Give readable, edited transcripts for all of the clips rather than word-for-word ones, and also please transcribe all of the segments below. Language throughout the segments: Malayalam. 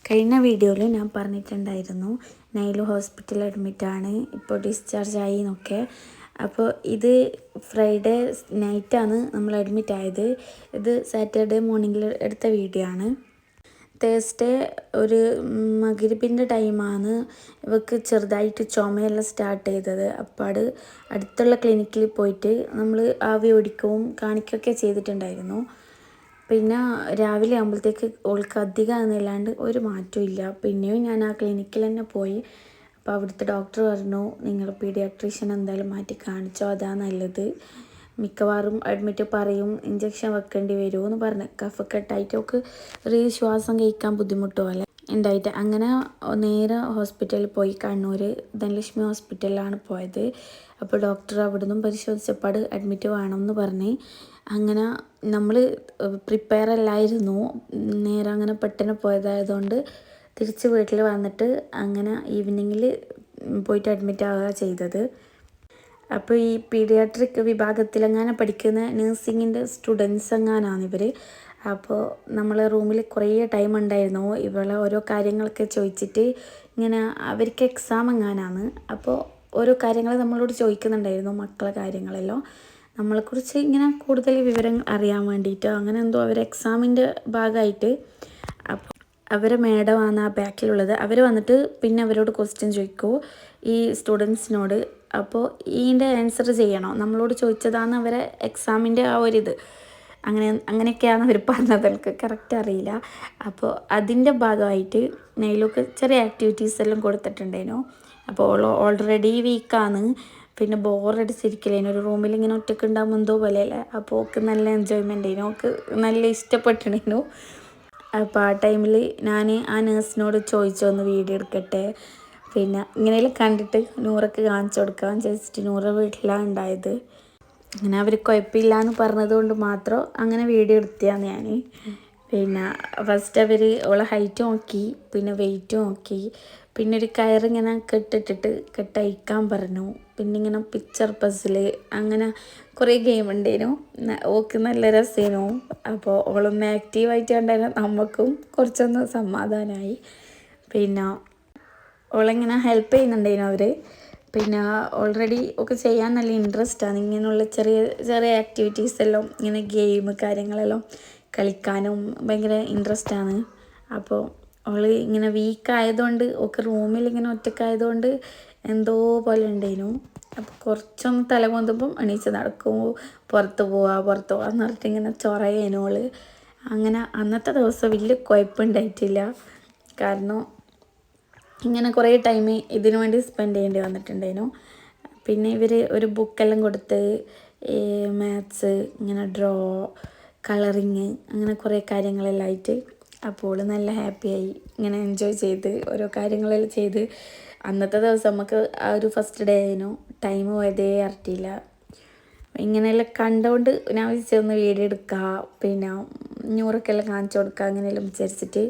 കഴിഞ്ഞ വീഡിയോയിൽ ഞാൻ പറഞ്ഞിട്ടുണ്ടായിരുന്നു നൈലു ഹോസ്പിറ്റലിൽ അഡ്മിറ്റാണ്, ഇപ്പോൾ ഡിസ്ചാർജ് ആയി എന്നൊക്കെ. അപ്പോൾ ഇത് ഫ്രൈഡേ നൈറ്റാണ് നമ്മൾ അഡ്മിറ്റ് ആയത്. ഇത് സാറ്റർഡേ മോർണിംഗിൽ എടുത്ത വീഡിയോ ആണ്. തേഴ്സ്ഡേ ഒരു മഗ്‌രിബിൻ്റെ ടൈമാണ് ഇവർക്ക് ചെറുതായിട്ട് ചുമയെല്ലാം സ്റ്റാർട്ട് ചെയ്തത്. അപ്പോൾ അടുത്തുള്ള ക്ലിനിക്കിൽ പോയിട്ട് നമ്മൾ ആവി ഓടിക്കുകയും കാണിക്കുകയൊക്കെ ചെയ്തിട്ടുണ്ടായിരുന്നു. പിന്നെ രാവിലെ ആകുമ്പോഴത്തേക്ക് ഓൾക്ക് അധികമാകുന്നില്ലാണ്ട് ഒരു മാറ്റവും ഇല്ല. പിന്നെയും ഞാൻ ആ ക്ലിനിക്കിൽ തന്നെ പോയി. അപ്പോൾ അവിടുത്തെ ഡോക്ടർ പറഞ്ഞു, നിങ്ങൾ പീഡിയാട്രീഷ്യൻ എന്തായാലും മാറ്റി കാണിച്ചോ, അതാ നല്ലത്. മിക്കവാറും അഡ്മിറ്റ് പറയും ഇഞ്ചക്ഷൻ വെക്കേണ്ടി വരുമോ എന്ന് പറഞ്ഞ്. കഫക്കെട്ടായിട്ട് ഒക്കെ ഒരു ശ്വാസം കഴിക്കാൻ ബുദ്ധിമുട്ട് പോലെ ഉണ്ടായിട്ട് അങ്ങനെ നേരെ ഹോസ്പിറ്റലിൽ പോയി. കണ്ണൂർ ധനലക്ഷ്മി ഹോസ്പിറ്റലിലാണ് പോയത്. അപ്പോൾ ഡോക്ടർ അവിടെ നിന്നും പരിശോധിച്ചപ്പോൾ അഡ്മിറ്റ് വേണമെന്ന് പറഞ്ഞ്. അങ്ങനെ നമ്മൾ പ്രിപ്പയർ അല്ലായിരുന്നു. നേരെ അങ്ങനെ പെട്ടെന്ന് പോയതായതുകൊണ്ട് തിരിച്ച് വീട്ടിൽ വന്നിട്ട് അങ്ങനെ ഈവനിങ്ങിൽ പോയിട്ട് അഡ്മിറ്റ് ആവുക ചെയ്തത്. അപ്പോൾ ഈ പീഡിയാട്രിക് വിഭാഗത്തിലെങ്ങനെ പഠിക്കുന്ന നഴ്സിങ്ങിൻ്റെ സ്റ്റുഡൻസ് എങ്ങാനാണ് ഇവർ. അപ്പോൾ നമ്മൾ റൂമിൽ കുറേ ടൈം ഉണ്ടായിരുന്നു. ഇവളെ ഓരോ കാര്യങ്ങളൊക്കെ ചോദിച്ചിട്ട് ഇങ്ങനെ അവർക്ക് എക്സാം എങ്ങാനാണ്. അപ്പോൾ ഓരോ കാര്യങ്ങൾ നമ്മളോട് ചോദിക്കുന്നുണ്ടായിരുന്നു, മക്കളെ കാര്യങ്ങളെല്ലാം നമ്മളെക്കുറിച്ച് ഇങ്ങനെ കൂടുതൽ വിവരം അറിയാൻ വേണ്ടിയിട്ട്. അങ്ങനെ എന്തോ അവർ എക്സാമിൻ്റെ ഭാഗമായിട്ട്. അപ്പോൾ അവരെ മേഡമാണ് ആ ബാക്കിലുള്ളത്. അവർ വന്നിട്ട് പിന്നെ അവരോട് ക്വസ്റ്റ്യൻ ചോദിക്കുമോ ഈ സ്റ്റുഡൻസിനോട്. അപ്പോൾ ഇതിൻ്റെ ആൻസർ ചെയ്യണോ, നമ്മളോട് ചോദിച്ചതാണ് അവരെ എക്സാമിൻ്റെ ആ ഒരിത്. അങ്ങനെയൊക്കെയാണ് അവർ പറഞ്ഞത്, എനിക്ക് കറക്റ്റ് അറിയില്ല. അപ്പോൾ അതിൻ്റെ ഭാഗമായിട്ട് നെയിലൊക്കെ ചെറിയ ആക്ടിവിറ്റീസ് എല്ലാം കൊടുത്തിട്ടുണ്ടായിരുന്നു. അപ്പോൾ ഓൾറെഡി വീക്കാണ്. പിന്നെ ബോറടിച്ചിരിക്കില്ലേനു, ഒരു റൂമിൽ ഇങ്ങനെ ഒറ്റയ്ക്ക് ഉണ്ടാകുമ്പോൾ എന്തോ പോലെയല്ലേ. അപ്പോൾ ഓൾക്ക് നല്ല എൻജോയ്മെൻ്റ് ആയിരുന്നു, ഓൾക്ക് നല്ല ഇഷ്ടപ്പെട്ടിരുന്നു. അപ്പോൾ ആ ടൈമിൽ ഞാൻ ആ നേഴ്സിനോട് ചോദിച്ചു, ഒന്ന് വീഡിയോ എടുക്കട്ടെ, പിന്നെ ഇങ്ങനെയെല്ലാം കണ്ടിട്ട് നൂറൊക്കെ കാണിച്ചു കൊടുക്കാൻ ചോദിച്ചിട്ട്. നൂറ് വീട്ടിലാണ് ഉണ്ടായത്. അങ്ങനെ അവർ കുഴപ്പമില്ല എന്ന് പറഞ്ഞതുകൊണ്ട് മാത്രം അങ്ങനെ വീഡിയോ എടുത്തതാണ് ഞാൻ. പിന്നെ ഫസ്റ്റ് അവർ ഓളെ ഹൈറ്റ് നോക്കി, പിന്നെ വെയിറ്റ് നോക്കി, പിന്നെ ഒരു കയറിങ്ങനെ കെട്ടയക്കാൻ പറഞ്ഞു. പിന്നെ ഇങ്ങനെ പിക്ചർ പസിൽ, അങ്ങനെ കുറേ ഗെയിം ഉണ്ടായിരുന്നു. ഓൾക്ക് നല്ല രസമായിരുന്നു. അപ്പോൾ ഓളൊന്ന് ആക്റ്റീവായിട്ട് കണ്ടാൽ നമുക്കും കുറച്ചൊന്ന് സമാധാനമായി. പിന്നെ ഓളിങ്ങനെ ഹെൽപ്പ് ചെയ്യുന്നുണ്ടായിരുന്നു അവർ. പിന്നെ ഓൾറെഡി ഒക്കെ ചെയ്യാൻ നല്ല ഇൻട്രസ്റ്റാണ് ഇങ്ങനെയുള്ള ചെറിയ ചെറിയ ആക്ടിവിറ്റീസ് എല്ലാം. ഇങ്ങനെ ഗെയിം കാര്യങ്ങളെല്ലാം കളിക്കാനും ഭയങ്കര ഇൻട്രസ്റ്റാണ്. അപ്പോൾ അവൾ ഇങ്ങനെ വീക്കായതുകൊണ്ട് ഒക്കെ റൂമിൽ ഇങ്ങനെ ഒറ്റക്കായതുകൊണ്ട് എന്തോ പോലെ ഉണ്ടായിരുന്നു. അപ്പോൾ കുറച്ചൊന്ന് തല പൊന്തുമ്പം എണീച്ച് നടക്കുമ്പോൾ പുറത്ത് പോവാന്ന് പറഞ്ഞിട്ട് ഇങ്ങനെ ചൊറയേനോൾ. അങ്ങനെ അന്നത്തെ ദിവസം വലിയ കുഴപ്പമുണ്ടായിട്ടില്ല. കാരണം ഇങ്ങനെ കുറേ ടൈം ഇതിനു വേണ്ടി സ്പെൻഡ് ചെയ്യേണ്ടി വന്നിട്ടുണ്ടായിരുന്നു. പിന്നെ ഇവർ ഒരു ബുക്കെല്ലാം കൊടുത്ത് മാത്സ്, ഇങ്ങനെ ഡ്രോ, കളറിങ്, അങ്ങനെ കുറേ കാര്യങ്ങളെല്ലാം ആയിട്ട്. അപ്പോൾ നല്ല ഹാപ്പിയായി, ഇങ്ങനെ എൻജോയ് ചെയ്ത് ഓരോ കാര്യങ്ങളെല്ലാം ചെയ്ത്. അന്നത്തെ ദിവസം നമുക്ക് ആ ഒരു ഫസ്റ്റ് ഡേ ആയിരുന്നു, ടൈം പോയതേ അറിയില്ല. ഇങ്ങനെയെല്ലാം കണ്ടുകൊണ്ട് ഞാൻ വിചാരിച്ചൊന്ന് വീഡിയോ എടുക്കുക, പിന്നെ നൂറൊക്കെല്ലാം കാണിച്ചു കൊടുക്കുക, അങ്ങനെയെല്ലാം വിചാരിച്ചിട്ട്.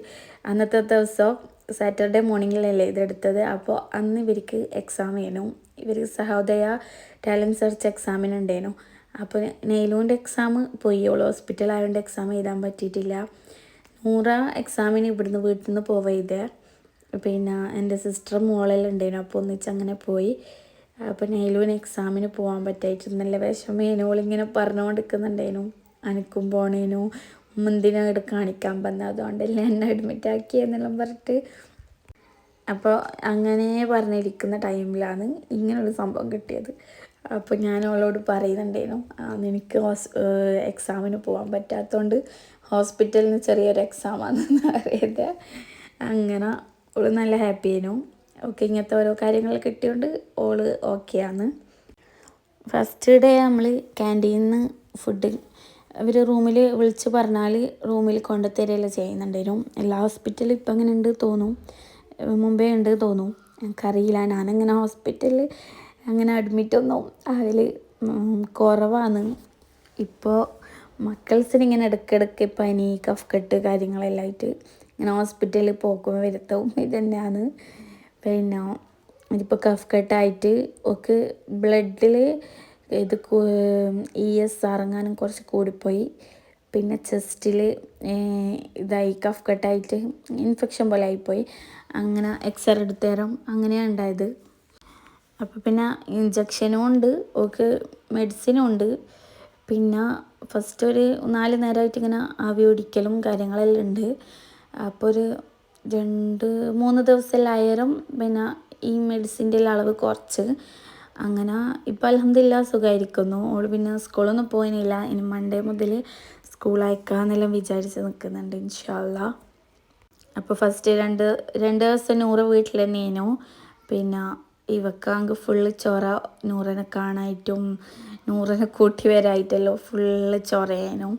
അന്നത്തെ ദിവസം സാറ്റർഡേ മോർണിംഗിലല്ലേ ഇതെടുത്തത്. അപ്പോൾ അന്ന് ഇവർക്ക് എക്സാം ചെയ്യുന്നു. ഇവർ സഹോദയ ടാലൻറ്റ് സെർച്ച് എക്സാമിനുണ്ടായിരുന്നു. അപ്പോൾ നെയിലുവിൻ്റെ എക്സാം പോയി, ഹോസ്പിറ്റലായതുകൊണ്ട് എക്സാം എഴുതാൻ പറ്റിയിട്ടില്ല. 100 എക്സാമിന് ഇവിടുന്ന് വീട്ടിൽ നിന്ന് പോവത്. പിന്നെ എൻ്റെ സിസ്റ്റർ മോളെല്ലാം ഉണ്ടായിരുന്നു, അപ്പോൾ ഒന്നിച്ച് അങ്ങനെ പോയി. അപ്പോൾ നെയിലുവിന് എക്സാമിന് പോകാൻ പറ്റായിട്ട് നല്ല വിഷമേനോളിങ്ങനെ പറഞ്ഞുകൊണ്ടിരിക്കുന്നുണ്ടായിരുന്നു, അനക്കും പോണേനു, മുന്തിനെ ഇവിടെ കാണിക്കാൻ വന്നത്, അതുകൊണ്ടല്ലേ എന്നെ അഡ്മിറ്റ് ആക്കിയെന്നെല്ലാം പറഞ്ഞിട്ട്. അപ്പോൾ അങ്ങനെ പറഞ്ഞിരിക്കുന്ന ടൈമിലാണ് ഇങ്ങനൊരു സംഭവം കിട്ടിയത്. അപ്പോൾ ഞാൻ അവളോട് പറയുന്നുണ്ടായിരുന്നു, നിനക്ക് എക്സാമിന് പോകാൻ പറ്റാത്തതുകൊണ്ട് ഹോസ്പിറ്റലിൽ നിന്ന് ചെറിയൊരു എക്സാമാണെന്ന് അറിയത്. അങ്ങനെ ഓൾ നല്ല ഹാപ്പി ആയിരുന്നു. ഓക്കെ, ഇങ്ങനത്തെ ഓരോ കാര്യങ്ങൾ കിട്ടിയോണ്ട് ഓള് ഓക്കെയാണ്. ഫസ്റ്റ് ഡേ നമ്മൾ ക്യാൻറ്റീനിൽ നിന്ന് ഫുഡ് അവർ റൂമിൽ വിളിച്ച് പറഞ്ഞാൽ റൂമിൽ കൊണ്ടുതരികയെല്ലാം ചെയ്യുന്നുണ്ടായിരുന്നു. എല്ലാ ഹോസ്പിറ്റലും ഇപ്പം അങ്ങനെ ഉണ്ട് തോന്നും, മുമ്പേ ഉണ്ട് തോന്നും, എനിക്കറിയില്ല. ഞാനങ്ങനെ ഹോസ്പിറ്റലിൽ അങ്ങനെ അഡ്മിറ്റൊന്നും അതിൽ കുറവാണ്. ഇപ്പോൾ മക്കൾസിനിങ്ങനെ ഇടയ്ക്കിടയ്ക്ക് പനി, കഫക്കെട്ട് കാര്യങ്ങളെല്ലാം ആയിട്ട് ഇങ്ങനെ ഹോസ്പിറ്റലിൽ പോക്കും വരുത്തവും ഇതന്നെയാണ്. പിന്നെ ഇതിപ്പോൾ കഫക്കെട്ടായിട്ട് ഒക്കെ ബ്ലഡിൽ ഇത് ESR എങ്ങാനും കുറച്ച് കൂടിപ്പോയി. പിന്നെ ചെസ്റ്റിൽ ഇതായി കഫ് കട്ടായിട്ട് ഇൻഫെക്ഷൻ പോലെ ആയിപ്പോയി. അങ്ങനെ എക്സ്റേ എടുത്ത് തരാം അങ്ങനെയാണ് ഉണ്ടായത്. അപ്പോൾ പിന്നെ ഇഞ്ചക്ഷനും ഉണ്ട്, ഓക്ക് മെഡിസിനും ഉണ്ട്. പിന്നെ ഫസ്റ്റ് ഒരു 4 നേരമായിട്ട് ഇങ്ങനെ ആവി പിടിക്കലും കാര്യങ്ങളെല്ലാം ഉണ്ട്. അപ്പോൾ ഒരു 2-3 ദിവസമെല്ലാം പിന്നെ ഈ മെഡിസിൻ്റെ അളവ് കുറച്ച് അങ്ങനെ ഇപ്പോൾ അൽഹംദുലില്ലാഹ് സുഖമായിരിക്കുന്നു. ഓൾ പിന്നെ സ്കൂളൊന്നും പോയിനില്ല. ഇനി മൺഡേ മുതൽ സ്കൂൾ അയക്കാമെന്നെല്ലാം വിചാരിച്ച് നിൽക്കുന്നുണ്ട് ഇൻഷാ അള്ളാ. അപ്പോൾ ഫസ്റ്റ് രണ്ട് ദിവസം നൂറ് വീട്ടിൽ തന്നെയായിരുന്നു. പിന്നെ ഇവക്കാങ്ക് ഫുള്ള് ചൊറ, നൂറിനെ കാണായിട്ടും നൂറിനെ കൂട്ടി വരായിട്ടല്ലോ ഫുള്ള് ചൊറയായിരുന്നു.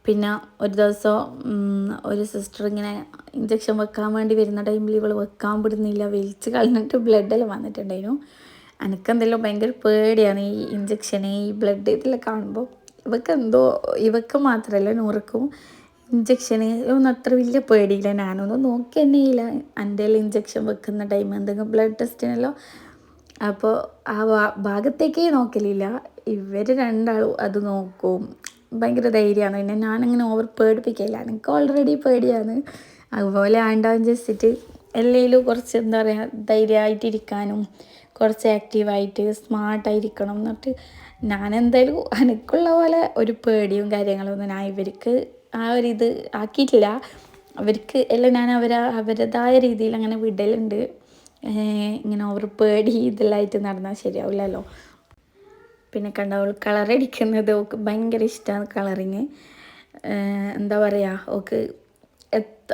പിന്നെ ഒരു ദിവസം ഒരു സിസ്റ്റർ ഇങ്ങനെ ഇഞ്ചക്ഷൻ വെക്കാൻ വേണ്ടി വരുന്ന ടൈമിൽ ഇവൾ വെക്കാൻ വിടുന്നില്ല, വലിച്ച് കളഞ്ഞിട്ട് ബ്ലഡെല്ലാം വന്നിട്ടുണ്ടായിരുന്നു. എനിക്കെന്തെല്ലാം ഭയങ്കര പേടിയാണ് ഈ ഇഞ്ചക്ഷന്, ഈ ബ്ലഡ് ഇതെല്ലാം കാണുമ്പോൾ. ഇവക്ക് മാത്രമല്ല നൂറക്കും ഇഞ്ചക്ഷന് ഒന്നും അത്ര വലിയ പേടിയില്ല. ഞാനൊന്നും നോക്കി തന്നെ ഇല്ല എൻ്റെ ഇഞ്ചക്ഷൻ വെക്കുന്ന ടൈം എന്തെങ്കിലും ബ്ലഡ് ടെസ്റ്റിനല്ലോ. അപ്പോൾ ആ ഭാഗത്തേക്കേ നോക്കലില്ല. ഇവർ രണ്ടാളും അത് നോക്കും. ഭയങ്കര ധൈര്യമാണ്. പിന്നെ ഞാനങ്ങനെ ഓവർ പേടിപ്പിക്കില്ല, എനിക്ക് ഓൾറെഡി പേടിയാണ്. അതുപോലെ ആണ്ടാവും വെച്ചിട്ട് എല്ലാവരും കുറച്ച് എന്താ പറയുക ധൈര്യമായിട്ടിരിക്കാനും കുറച്ച് ആക്റ്റീവായിട്ട് സ്മാർട്ടായിരിക്കണം എന്നിട്ട് ഞാൻ എന്തായാലും എനിക്കുള്ള പോലെ ഒരു പേടിയും കാര്യങ്ങളൊന്നും ഞാൻ ഇവർക്ക് ആ ഒരിത് ആക്കിയിട്ടില്ല. അവർക്ക് എല്ലാം ഞാൻ അവരുടേതായ രീതിയിൽ അങ്ങനെ വിടലുണ്ട്. ഇങ്ങനെ ഓവർ പേടി ഇതെല്ലാമായിട്ട് നടന്നാൽ ശരിയാവില്ലല്ലോ. പിന്നെ കണ്ടവൾ കളറടിക്കുന്നത് ഓക്ക് ഭയങ്കര ഇഷ്ടമാണ് കളറിങ്. എന്താ പറയുക, ഓക്ക്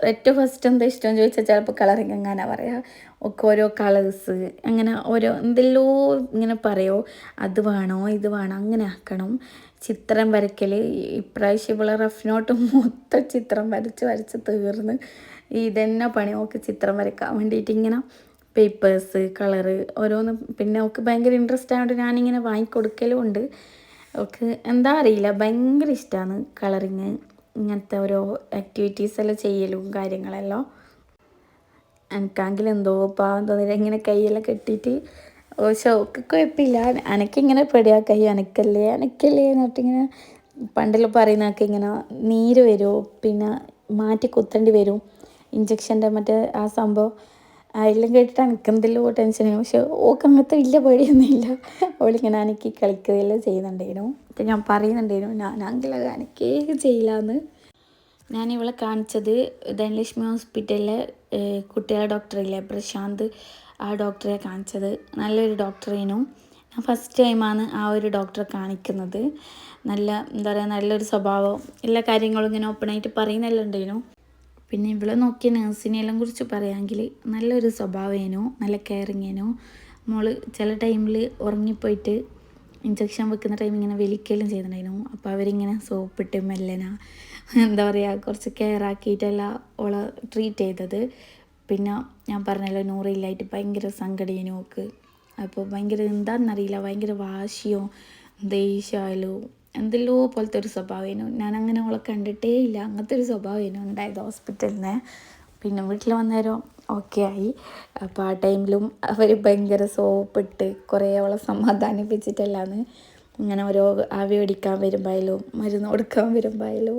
ഏറ്റവും ഫസ്റ്റ് എന്താ ഇഷ്ടമെന്ന് ചോദിച്ചാൽ ചിലപ്പോൾ കളറിങ് എങ്ങനെയാ പറയുക. ഒക്കെ ഓരോ കളേഴ്സ് അങ്ങനെ ഓരോ എന്തെല്ലോ ഇങ്ങനെ പറയുമോ, അത് വേണോ ഇത് വേണോ അങ്ങനെ ആക്കണം. ചിത്രം വരയ്ക്കൽ ഇപ്രാവശ്യം ഇവിടെ റഫ് നോട്ട് മൊത്തം ചിത്രം വരച്ച് തീർന്ന്. ഇതന്നെ പണി ഓക്ക് ചിത്രം വരയ്ക്കാൻ വേണ്ടിയിട്ട് ഇങ്ങനെ പേപ്പേഴ്സ് കളറ് ഓരോന്ന്. പിന്നെ ഓക്ക് ഭയങ്കര ഇൻട്രസ്റ്റ് ആയതുകൊണ്ട് ഞാനിങ്ങനെ വാങ്ങിക്കൊടുക്കലും ഉണ്ട്. ഓക്ക് എന്താ അറിയില്ല ഭയങ്കര ഇഷ്ടമാണ് കളറിങ്, ഇങ്ങനത്തെ ഓരോ ആക്ടിവിറ്റീസ് എല്ലാം ചെയ്യലും കാര്യങ്ങളെല്ലാം. എനിക്കാണെങ്കിൽ എന്തോ പാവം തോന്നില്ല ഇങ്ങനെ കൈയെല്ലാം കെട്ടിയിട്ട്. പക്ഷെ ഓക്ക് കുഴപ്പമില്ല, എനിക്കിങ്ങനെ പേടിയാ കൈ അനക്കല്ലേ എന്നിട്ടിങ്ങനെ പണ്ടെല്ലാം പറയുന്നതൊക്കെ ഇങ്ങനെ നീര് വരുമോ പിന്നെ മാറ്റി കുത്തേണ്ടി വരും ഇഞ്ചക്ഷൻ്റെ മറ്റേ ആ സംഭവം എല്ലാം കേട്ടിട്ട് എനിക്കെന്തെല്ലോ ടെൻഷനാണ്. പക്ഷെ ഓക്ക് അങ്ങനത്തെ വലിയ പേടിയൊന്നുമില്ല. അവളിങ്ങനെ അനക്കി കളിക്കുകയെല്ലാം ചെയ്യുന്നുണ്ടായിരുന്നു. അപ്പം ഞാൻ പറയുന്നുണ്ടായിരുന്നു ഞാനാണെങ്കിൽ അനക്കേ ചെയ്യില്ല എന്ന്. ഞാൻ ഇവളെ കാണിച്ചത് ധനലക്ഷ്മി ഹോസ്പിറ്റലിലെ കുട്ടികളുടെ ഡോക്ടറില്ലേ പ്രശാന്ത്, ആ ഡോക്ടറെ കാണിച്ചത്. നല്ലൊരു ഡോക്ടറേനു. ഞാൻ ഫസ്റ്റ് ടൈമാണ് ആ ഒരു ഡോക്ടറെ കാണിക്കുന്നത്. നല്ല എന്താ പറയുക നല്ലൊരു സ്വഭാവം, എല്ലാ കാര്യങ്ങളും ഇങ്ങനെ ഓപ്പണായിട്ട് പറയുന്നെല്ലാം ഉണ്ടായിരുന്നു. പിന്നെ ഇവളെ നോക്കിയ നേഴ്സിനെല്ലാം കുറിച്ച് പറയുകയാണെങ്കിൽ നല്ലൊരു സ്വഭാവമേനു, നല്ല കെയറിങ്ങേനു. മോള് ചില ടൈമിൽ ഉറങ്ങിപ്പോയിട്ട് ഇഞ്ചക്ഷൻ വെക്കുന്ന ടൈം ഇങ്ങനെ വലിക്കലും ചെയ്യുന്നുണ്ടായിരുന്നു. അപ്പോൾ അവരിങ്ങനെ സോപ്പിട്ട് മെല്ലന എന്താ പറയുക കുറച്ച് കെയർ ആക്കിയിട്ടല്ല ഓളെ ട്രീറ്റ് ചെയ്തത്. പിന്നെ ഞാൻ പറഞ്ഞല്ലോ നൂറില്ലായിട്ട് ഭയങ്കര സങ്കടേനു നോക്ക്. അപ്പോൾ ഭയങ്കര എന്താണെന്നറിയില്ല ഭയങ്കര വാശിയോ ദേഷ്യമല്ലോ എന്തെല്ലോ പോലത്തെ ഒരു സ്വഭാവമേനു. ഞാനങ്ങനെ അവളെ കണ്ടിട്ടേ ഇല്ല, അങ്ങനത്തെ ഒരു സ്വഭാവമേനു ഉണ്ടായത് ഹോസ്പിറ്റലിൽ നിന്ന്. പിന്നെ വീട്ടിൽ വന്നേരം ഓക്കെ ആയി. അപ്പോൾ ആ ടൈമിലും അവർ ഭയങ്കര സോപ്പിട്ട് കുറേ അവളെ സമാധാനിപ്പിച്ചിട്ടല്ലാന്ന് ഇങ്ങനെ ഓരോ ആവി പിടിക്കാൻ വരുമ്പോഴായാലും മരുന്ന് കൊടുക്കാൻ വരുമ്പോഴായാലും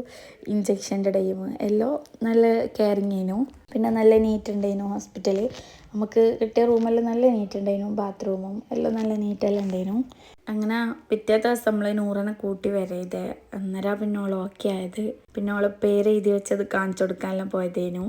ഇഞ്ചക്ഷൻ്റെ ടൈം എല്ലാം നല്ല കെയറിങ് ആയിരുന്നു. പിന്നെ നല്ല നീറ്റ് ഉണ്ടായിരുന്നു ഹോസ്പിറ്റൽ. നമുക്ക് കിട്ടിയ റൂമെല്ലാം നല്ല നീറ്റ് ഉണ്ടായിരുന്നു, ബാത്റൂമും എല്ലാം നല്ല നീറ്റെല്ലാം ഉണ്ടായിരുന്നു. അങ്ങനെ പിറ്റേ ദിവസം നമ്മൾ നൂറിനെ കൂട്ടി വരരുത് അന്നേരം പിന്നെ ഓൾ ഓക്കെ ആയത്. പിന്നെ ഓളെ പേര് എഴുതി വെച്ചത് കാണിച്ചു കൊടുക്കാനെല്ലാം പോയതേനു.